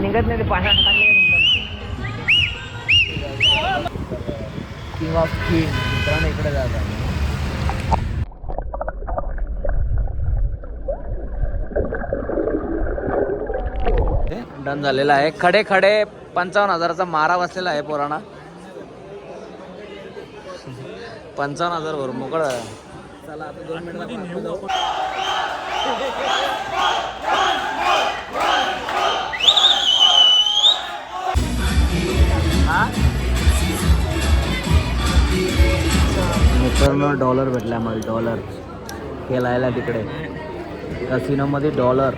निघत नाही ते पाण्यात किंग ऑफ किंग मित्रांनो इकडे जात आहे. डन झालेला आहे. खडे खडे 55,000चा मारा बसलेला आहे पोरांना. 55,000 वर मोकळ. चला आता 2 मिनिटात मित्रांनो डॉलर भेटला मला. डॉलर खेळायला तिकडे कसिनो मध्ये डॉलर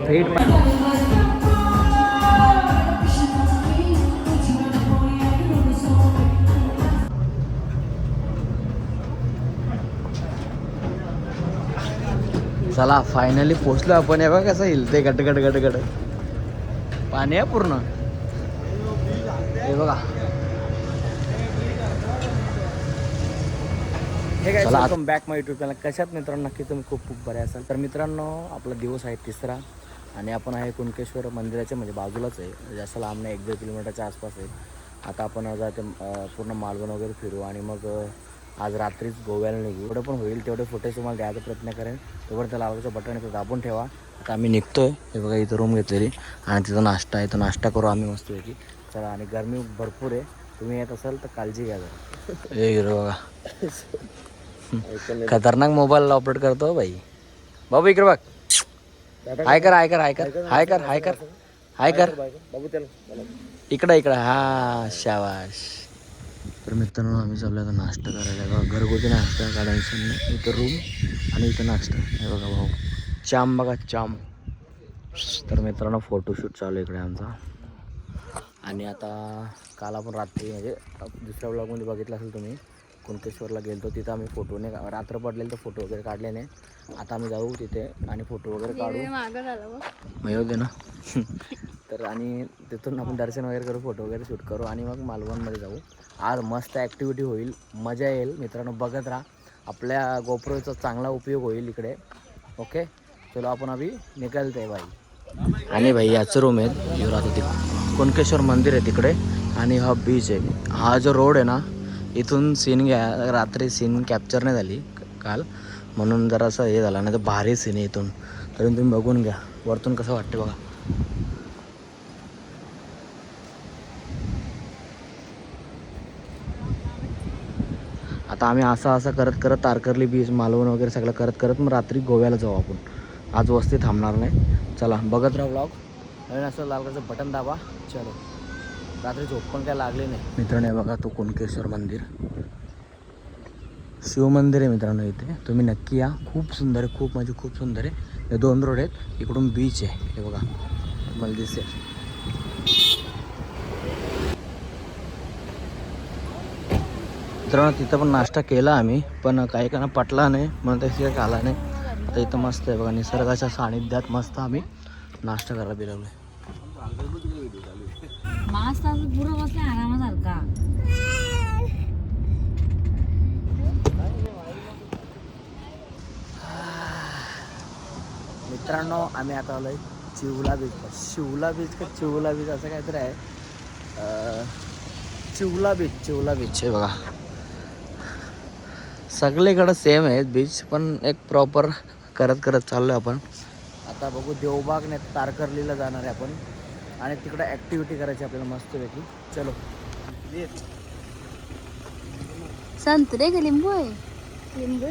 थेट. चला फायनली पोहोचलो आपण. हे बघा कसं हिलते गट गट गट गट. पाणी आहे पूर्ण. हे बघा. चला वेलकम बॅक माय यूट्यूब चॅनल. कशात मित्रांनो नक्की तुम्ही खूप खूप बरे असाल. तर मित्रांनो आपला दिवस आहे 3रा आणि आपण आहे कुणकेश्वर मंदिराच्या म्हणजे बाजूलाच आहे. जास्त लांब नाही, 1-2 किलोमीटरच्या आसपास आहे. आता आपण आज ते पूर्ण मालवण वगैरे फिरू आणि मग आज रात्रीच गोव्याला निघू. जेवढं पण होईल तेवढे फुटेज तुम्हाला द्यायचा प्रयत्न करेन. तोवर त्या लावायचं बटन इथं दाबून ठेवा. आता आम्ही निघतोय. हे बघा इथं रूम घेतलेली आणि तिथं नाश्ता आहे. तो नाश्ता करू आम्ही मस्तपैकी. चला. आणि गरमी भरपूर आहे. तुम्ही येत असाल तर काळजी घ्या जरा. हे हिरो बघा खतरनाक मोबाईल ऑपरेट करतो भाई. बाबू इकडे बघ. हाय कर हाय कर हाय कर हाय कर हाय कर हाय कर इकडं इकडं. हा शाबाश. तर मित्रांनो आम्ही चाललो आता नाश्ता करायला. बघा घरगुती नाश्ता काढायचं नाही. इथं रूम आणि इथं नाश्ता. हे बघा भाऊ चाम बघा चाम. तर मित्रांनो फोटोशूट चालू इकडे आमचा. आणि आता काल आपण रात्री म्हणजे दुसऱ्या ब्लॉगमध्ये बघितलं असेल तुम्ही कुणकेश्वरला गेलो. तिथं आम्ही फोटोने रात्र पडलेले तर फोटो वगैरे काढले नाही. आता आम्ही जाऊ तिथे आणि फोटो वगैरे काढू. मग दे ना. तर आणि तिथून आपण दर्शन वगैरे करू, फोटो वगैरे शूट करू आणि मग मालवणमध्ये जाऊ. आज मस्त ॲक्टिव्हिटी होईल, मजा येईल. मित्रांनो बघत राहा. आपल्या गोप्रोचा चांगला उपयोग होईल इकडे. ओके चलो आपण अभी निकलते आहे भाई. आणि भाई याचं रूम आहे. येऊ राहतो ते कुणकेश्वर मंदिर आहे तिकडे आणि हा बीच आहे. हा जो रोड आहे ना इथून सीन घ्या. रात्री सीन कॅप्चर नाही झाली काल म्हणून जरासं हे झालं. नाही तर भारी सीन आहे इथून. तरी तुम्ही बघून घ्या वरतून कसं वाटते बघा. आता आम्ही असं करत करत तारकर्ली बीच मालवण वगैरे सगळं करत करत मग रात्री गोव्याला जाऊ आपण. आज वस्ती थांबणार नाही. चला बघत राहा व्लॉग. नवीन असं लालकाचं बटन दाबा. चलो. रात्री झोप पण काय लागली नाही. मित्रांनो बघा तो कुणकेश्वर मंदिर शिवमंदिर आहे मित्रांनो. इथे तुम्ही नक्की या. खूप सुंदर आहे. खूप म्हणजे खूप सुंदर आहे. हे 2 रोड आहेत. इकडून बीच आहे. हे बघा मला दिसेल. मित्रांनो तिथं पण नाश्ता केला आम्ही पण काही काना पटला नाही म्हणून त्याची आला नाही. आता इथं मस्त आहे बघा निसर्गाच्या सानिध्यात मस्त आम्ही नाश्ता करायला बिलवलोय. मित्रांनो आम्ही आता आलोय चिवला बीच. शिवला बीच का चिवला बीच असं काहीतरी आहे. चिवला बीच आहे बघा. सगळीकडं सेम आहे बीच पण एक प्रॉपर करत करत चाललोय आपण. आता बघू देवबाग नाही तारकर्लीला जाणार आहे आपण आणि तिकडे ॲक्टिव्हिटी करायची आपल्याला मस्तपैकी. चलो. संत्रे का लिंबू आहे? लिंबू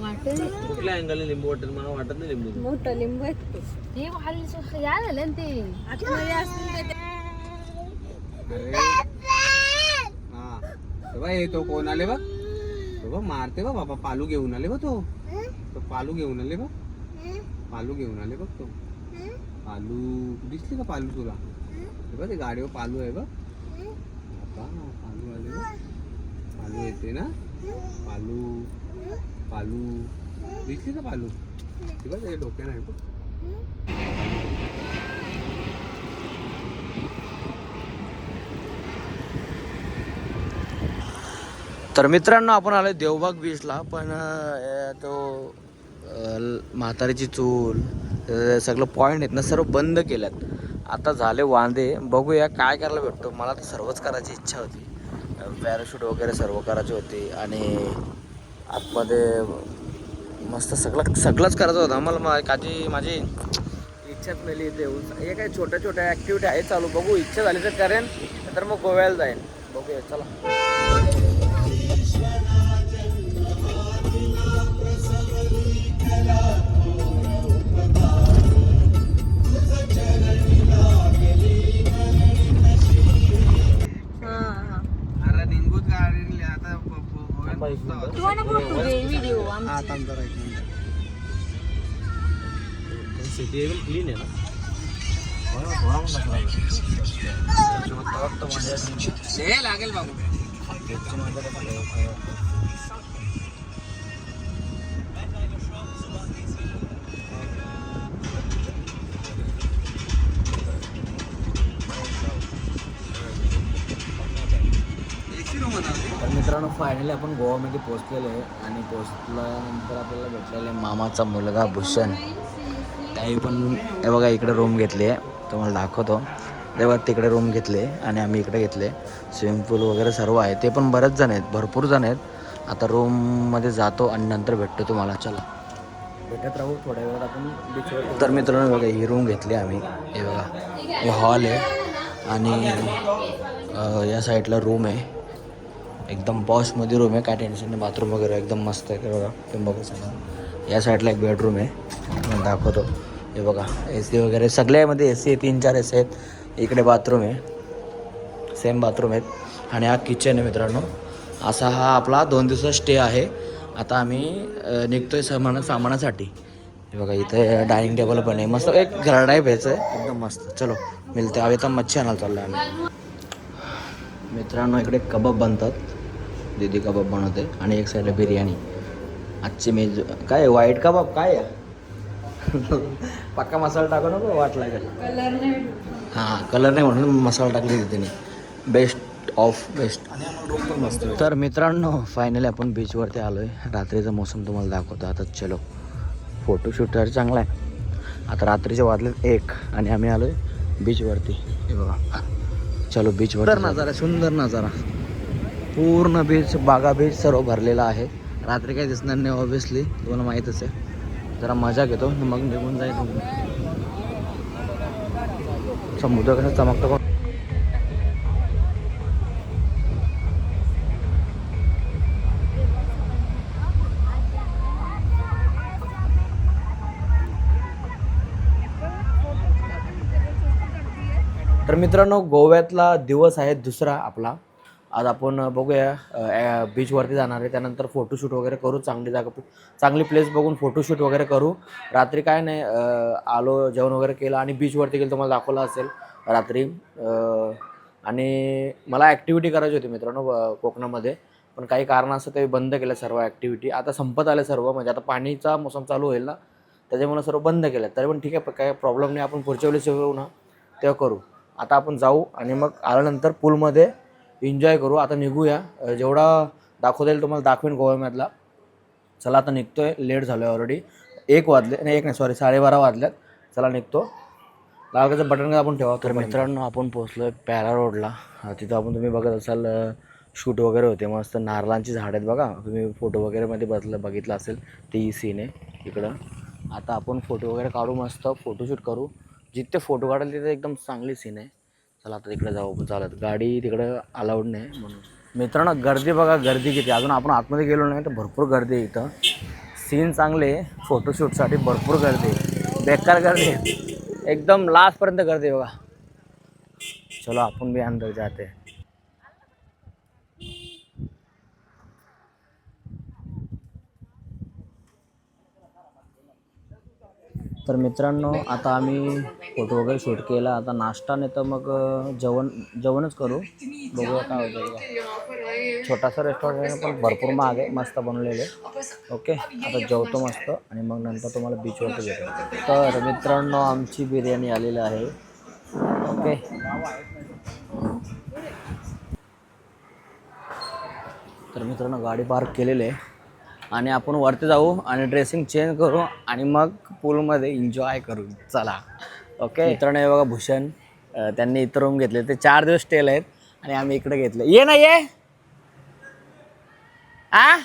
वाटत. कुठल्या अँगलने लिंबू वाटेल मला वाटत नाही. लिंबू मोठं लिंबू आहे ते. वाली या झालं ना ते आतमध्ये असतील ते. अरे तो कोण आले बघ. मारते बघ बाबा. पालू घेऊन आले बघ. तो पालू घेऊन आले बघ. पालू घेऊन आले बघ. तो पालू दिसली का पालू तुला? बघ ते गाडीवर पालू आहे बघ. पालू आले बघ. पालू येते ना. पालू पालू दिसली का पालू? बघ ते डोक्यानं आहे बघ. तर मित्रांनो आपण आलोय देवबाग बीचला पण तो म्हातारीची चूल, सगळं पॉईंट आहेत ना सर्व बंद केल्यात. आता झाले वांदे. बघूया काय करायला भेटतो. मला तर सर्वच करायची इच्छा होती. पॅराशूट वगैरे सर्व करायची होती आणि आतमध्ये मस्त सगळंच करायचं होतं आम्हाला. माझी इच्छाच मिळली इथे येऊन. हे काय छोट्या छोट्या ॲक्टिव्हिटी आहे चालू. बघू इच्छा झाली तर करेन, तर मग गोव्याला जाईन. बघूया चला. अरे निंबूच गाडी आता व्हिडिओ सिटी एकदम क्लीन आहे ना. लागेल बाबू. तर मित्रांनो फायनली आपण गोवामध्ये पोहोचलेलो आहे आणि पोहोचल्यानंतर आपल्याला भेटलेला आहे मामाचा मुलगा भूषण. त्याही पण हे बघा इकडे रूम घेतली आहे, तुम्हाला दाखवतो. तेव्हा तिकडे रूम घेतले आणि आम्ही इकडे घेतले. स्विमिंग पूल वगैरे सर्व आहे. ते पण बरेच जण आहेत, भरपूर जण आहेत. आता रूममध्ये जातो आणि नंतर भेटतो तुम्हाला. चला भेटत राहू थोड्या वेळात आपण बीचवर. तर मित्रांनो बघा ही रूम घेतली आम्ही. हे बघा हे हॉल आहे आणि या साईडला रूम आहे. एकदम पॉशमध्ये रूम आहे, काय टेन्शन नाही. बाथरूम वगैरे एकदम मस्त आहे. बघा तुम्ही बघू शकता. या साईडला एक बेडरूम आहे, दाखवतो. हे बघा AC वगैरे सगळ्यामध्ये AC आहे, 3-4 AC आहेत. इकडे बाथरूम आहे, सेम बाथरूम आहेत. आणि हा किचन आहे मित्रांनो. असा हा आपला 2 दिवसाचा स्टे आहे. आता आम्ही निघतोय सामानासाठी. हे बघा इथे डायनिंग टेबल पण आहे, मस्त एक घरा टाईप यायचं आहे, एकदम मस्त. चलो मिळते. आम्ही तर मच्छी आणायला चाललो आम्ही. मित्रांनो इकडे कबाब बनतात, दीदी कबाब बनवते आणि एक साईडला बिर्याणी. आजची मेज काय व्हाईट कबाब काय आहे. पक्का मसाला टाकू नको, वाट लागेल. हां कलर नाही म्हणून मसाला टाकली तिने. Best of best. आणि रूम पण मस्त. तर मित्रांनो फायनली आपण बीचवरती आलो आहे. रात्रीचा मोसम तुम्हाला दाखवतो आता. चलो फोटोशूट तर चांगला आहे. आता रात्रीचे वाजलेत 1 आणि आम्ही आलो आहे बीचवरती. हे बघा चलो बीचवर. सुंदर नजारा, सुंदर नजारा. पूर्ण बीच, बागा बीच सर्व भरलेला आहे. रात्री काही दिसणार नाही ऑब्व्हियसली, तुम्हाला माहीतच आहे. जरा मजा घेतो मग निघून जाईल. समुद्र कसं चमकतो. तर मित्रांनो गोव्यातला दिवस आहे दुसरा आपला. आज आपण बघूया बीचवरती जाणार आहे. त्यानंतर फोटोशूट वगैरे करू. चांगली जागा, चांगली प्लेस बघून फोटोशूट वगैरे करू. रात्री काय नाही, आलो जेवण वगैरे केलं आणि बीचवरती गेलं, तुम्हाला दाखवलं असेल रात्री. आणि मला ॲक्टिव्हिटी करायची होती मित्रांनो कोकणामध्ये, पण काही कारणास्तव ते बंद केलं सर्व ॲक्टिव्हिटी. आता संपत आले सर्व, म्हणजे आता पाणीचा मोसम चालू होईल ना, त्याच्यामुळे सर्व बंद केलं. तरी पण ठीक आहे, काय प्रॉब्लेम नाही. आपण पुढच्या वेळेस येऊ ना तेव्हा करू. आता आपण जाऊ आणि मग आल्यानंतर पूलमध्ये एन्जॉय करू. आता निघूया, जेवढा दाखवता येईल तुम्हाला दाखवेन गोव्यामधला. चला आता निघतोय, लेट झालो आहे ऑलरेडी. 1 वाजले, नाही 1 नाही सॉरी 12:30 वाजल्यात. चला निघतो. लागायचं बटन आपण ठेवा. तर मित्रांनो आपण पोहोचलो आहे पॅरा रोडला. तिथं आपण तुम्ही बघत असाल शूट वगैरे होते, मस्त नारळांची झाड आहेत बघा. तुम्ही फोटो वगैरेमध्ये बघितलं असेल ते सीन आहे इकडं. आता आपण फोटो वगैरे काढू, मस्त फोटोशूट करू. जिथे फोटो काढाल तिथे एकदम चांगली सीन आहे. चला आता तिकडे जाऊ आपण चालत. गाडी तिकडे अलाउड नाही म्हणून. मित्रांनो गर्दी बघा, गर्दी किती. अजून आपण आतमध्ये गेलो नाही तर भरपूर गर्दी आहे इथं. सीन चांगले, फोटोशूटसाठी भरपूर गर्दी आहे. बेकार गर्दी आहे, एकदम लास्टपर्यंत गर्दी आहे बघा. चलो आपण भी अंदर जाते. तर मित्रांनो आता आम्ही फोटो वगैरे शूट केला. आता नाश्ता नाही तर मग जेवणच करू. बघूया काय होतं. छोटासा रेस्टॉरंट पण भरपूर महाग आहे, मस्त बनवलेले. ओके आता जेवतो मस्त आणि मग नंतर तुम्हाला बीचवरती भेटतो. तर मित्रांनो आमची बिर्याणी आलेली आहे. ओके तर मित्रांनो गाडी पार्क केलेली आहे आणि आपण वरती जाऊ आणि ड्रेसिंग चेंज करू आणि मग पूलमध्ये एन्जॉय करू. चला ओके. मित्रांनो हे बघा भूषण, त्यांनी इतर रूम घेतले. ते 4 दिवस स्टेल आहेत आणि आम्ही इकडे घेतले. ये ना ये आ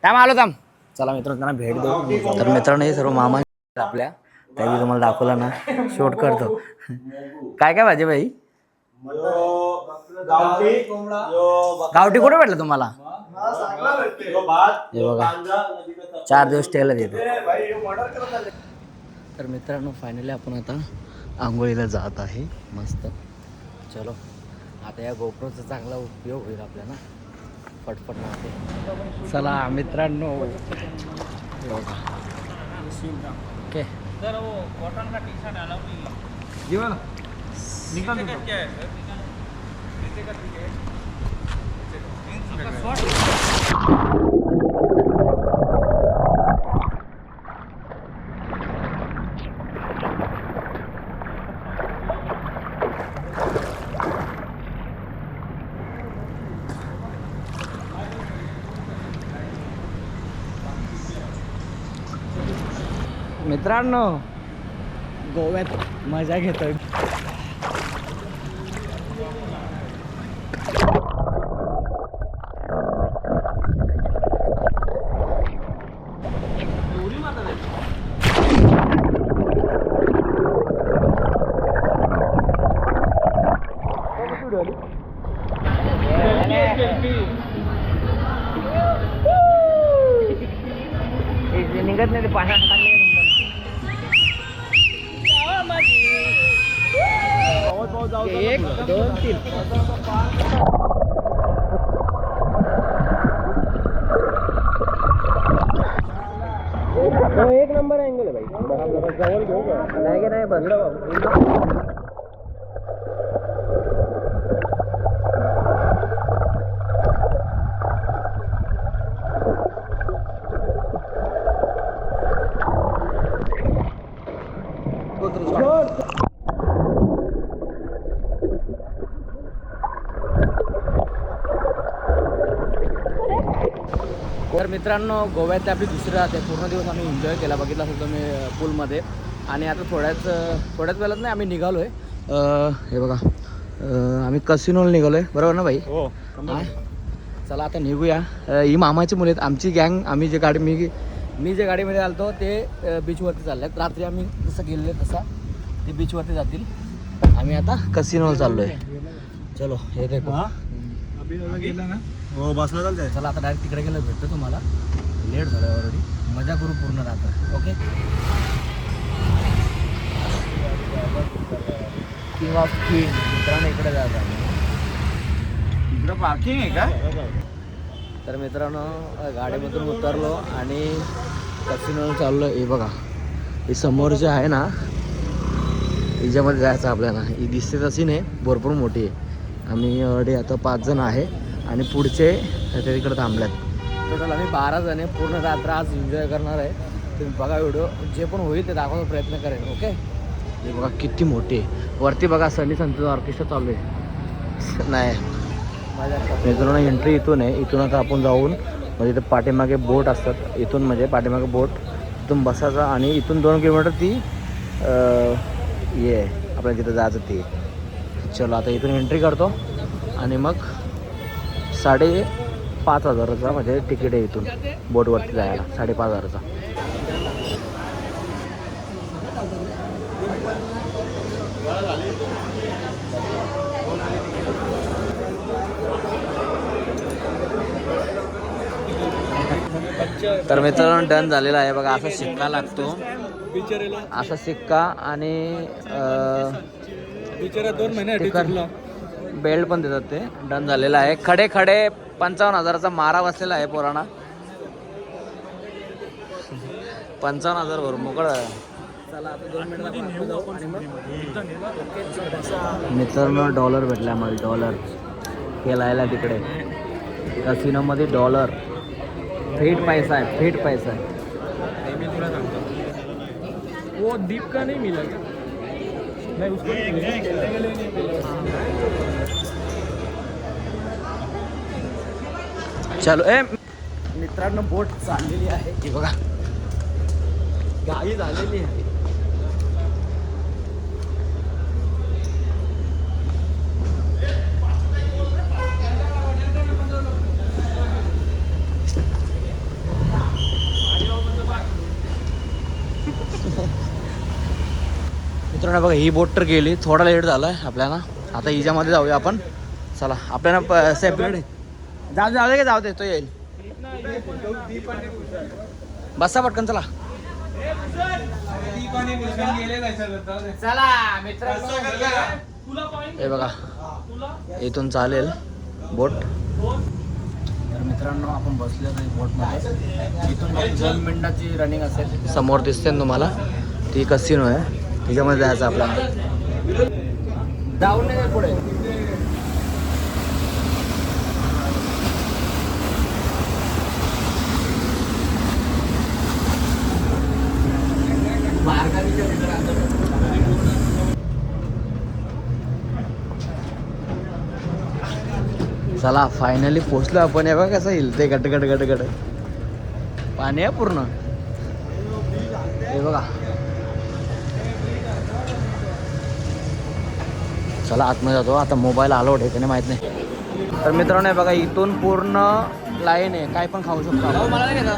थांब आलो थांब. चला मित्रांनो त्यांना भेट देऊ. तर मित्रांनो हे सर्व मामा आपल्या त्यावेळी तुम्हाला दाखवला ना, शूट करतो. काय काय भाजी बाई? गावठी कुठे भेटलं तुम्हाला? हे बघा 4 दिवस स्टेला देते. तर मित्रांनो फायनली आपण आता आंघोळीला जात आहे. मस्त चलो. आता या गोप्रोचा चांगला उपयोग होईल आपल्याला. पटपट मारते. चला मित्रांनो ओके. मित्रांनो गोव्यात मजा घेतोय. निघत नाही ते पाण्यात. 1 2 3 तो 1 नंबर अँगल आहे भाई. जवळ घेऊ का? नाही बस. तर मित्रांनो गोव्यातली आपली दुसरी रात आहे. पूर्ण दिवस आम्ही एन्जॉय केला. बघितला असेल तुम्ही पूलमध्ये. आणि आता थोड्याच वेळात नाही आम्ही निघालो आहे. हे बघा आम्ही कसिनोला निघालो आहे. बरोबर ना भाई? हो. चला आता निघूया. ही मामाची मुले आहेत. आमची गँग आम्ही जे गाडी मी जे गाडीमध्ये आलतो ते बीचवरती चालले आहेत. रात्री आम्ही जसं गेले तसा ते बीचवरती जातील. आम्ही आता कसिनोला चाललो आहे. चलो हे देखो गेला ना. हो बसला चालतंय. चला आता डायरेक्ट तिकडे गेलं भेटतो तुम्हाला. लेट झालं ऑलरेडी. मजा करू पूर्ण राहतं. ओके. किंग ऑफ क्वीन मित्रांनो इकडे जायचं आहे. इकडं पार्किंग आहे का? तर मित्रांनो गाडीमधून उतरलो आणि कसिनोला चाललो. हे बघा ही समोर जे आहे ना हिच्यामध्ये जायचं आपल्याला. ही दिसते तशी नाही, भरपूर मोठी आहे. आम्ही ऑलरेडी आता 5 जण आहे आणि पुढचे ते तिकडे थांबल्यात. टोटल आम्ही 12 जण आहे. पूर्ण रात्र आज एन्जॉय करणार आहे. तुम्ही बघा व्हिडिओ. जे पण होईल ते दाखवायचा प्रयत्न करेन. ओके. हे बघा किती मोठी आहे. वरती बघा सनी संतोष ऑर्केस्ट्रा चालू आहे. नाही मित्रांनो एंट्री इथून आहे. इथून आता आपण जाऊन म्हणजे इथं पाठीमागे बोट असतात. इथून म्हणजे पाठीमागे बोट इथून बसायचा आणि इथून 2 किलोमीटर ती ये आपल्या तिथं जायचं ती. चलो आता इथून एंट्री करतो आणि मग 5,500चा म्हणजे तिकीट आहे इथून बोटवरती जायला. 5,500चा. तर मित्रांनो डन झालेला आहे बघा. असा शिक्का लागतो. असा शिक्का आणि 2 महिने बेल्ट पण देतात. ते डन झालेलं आहे. खडे 55,000चा मारा बसलेला आहे पोरांना. 55,000 भरून मोकळ. मित्रांनो डॉलर भेटला आम्हाला. डॉलर केलायला तिकडे कसिनोमध्ये डॉलर फेट पैसा आहे. फेट पैसा आहे. वो दीप का नहीं मिला क्या? नहीं उसको चलो मित्रांनो बोट चाललेली आहे ही बघा, गाई झालेली आहे. मित्रांनो बघा ही बोट तर गेली, थोडा लेट झालाय आपल्याला. आता हिच्यामध्ये जाऊया आपण. चला आपल्याला सेपरेट जाऊ दे तो येईल. बसा पटकन चला. चला मित्रांनो हे बघा इथून चालेल बोट. तर मित्रांनो आपण बसलो नाही बोटमध्ये. इथून 2 मिनिटाची रनिंग असेल. समोर दिसते ना तुम्हाला ती कसिनो आहे, तिच्यामध्ये जायचं आपल्याला. जाऊन नाही पुढे. चला फायनली पोहोचलो आपण. हे बघा कसं हिलते गट गट गट गट. पाणी आहे पूर्ण हे बघा. चला आतमध्ये जातो. आता मोबाईल अलाउड आहे त्याने माहित नाही. तर मित्रांनो हे बघा इथून पूर्ण लाईन आहे, काय पण खाऊ शकतो. मला नाही घेता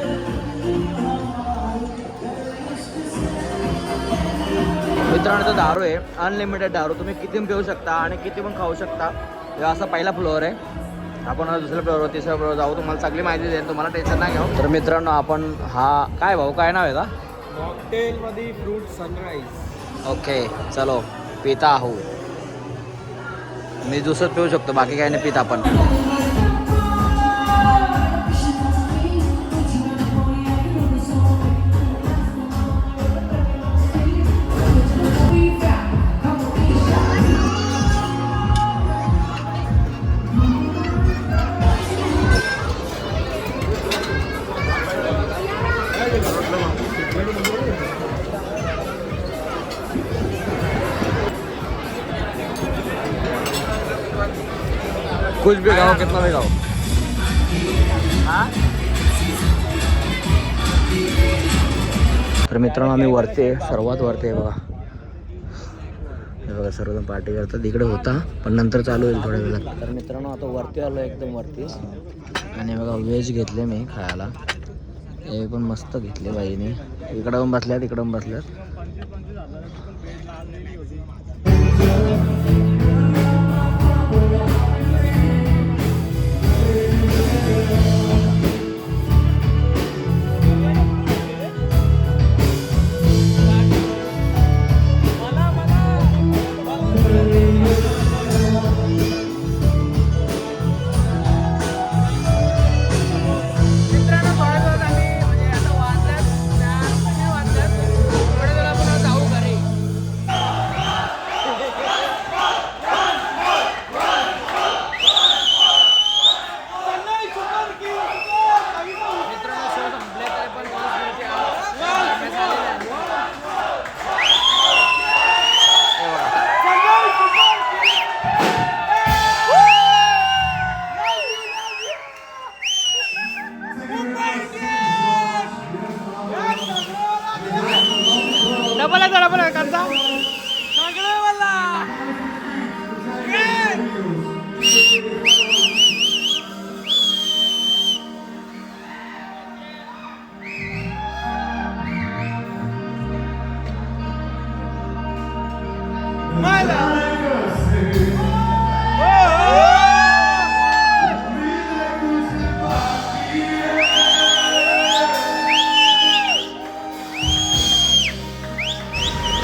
मित्रांनो. तो दारू आहे, अनलिमिटेड दारू. तुम्ही किती पण पिऊ शकता आणि किती पण खाऊ शकता. हे असा पहिला फ्लोअर आहे. आपण दुसऱ्या फ्लोअरवर तिसऱ्या फ्लोअर जाऊ. तुम्हाला सगळी माहिती देईन, तुम्हाला टेन्शन नाही घ्या. तर मित्रांनो आपण हा काय भाऊ काय नाव आहे का? मॉकटेलमध्ये फ्रूट सनराईज. ओके चलो पिता आहो. मी दुसरं पिऊ शकतो, बाकी काही नाही पित आपण. कुछ भी खाओ, कितना भी खाओ. हाँ तर मित्रांनो आम्ही वरती आहे, सर्वात वरती आहे बघा. हे बघा सर्वजण पार्टी करतात. इकडे होता पण नंतर चालू होईल थोड्या वेळात. तर मित्रांनो आता वरती आलो एकदम वरती. आणि बघा व्हेज घेतले मी खायला. हे पण मस्त घेतले बाईने. इकडं पण बसल्यात, इकडं पण बसल्यात.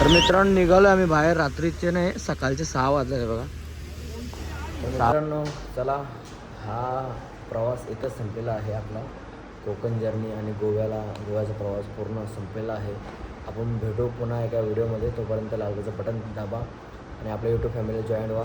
तर मित्रांनो निघालो आम्ही बाहेर. रात्रीचे नाही, सकाळचे 6 वाजले बघा. मित्रांनो चला हा प्रवास इथंच संपलेला आहे आपला. कोकण जर्नी आणि गोव्याचा प्रवास पूर्ण संपलेला आहे. आपण भेटू पुन्हा एका व्हिडिओमध्ये. तोपर्यंत लावण्याचं बटन दाबा आणि आपल्या यूट्यूब फॅमिली जॉईन व्हा.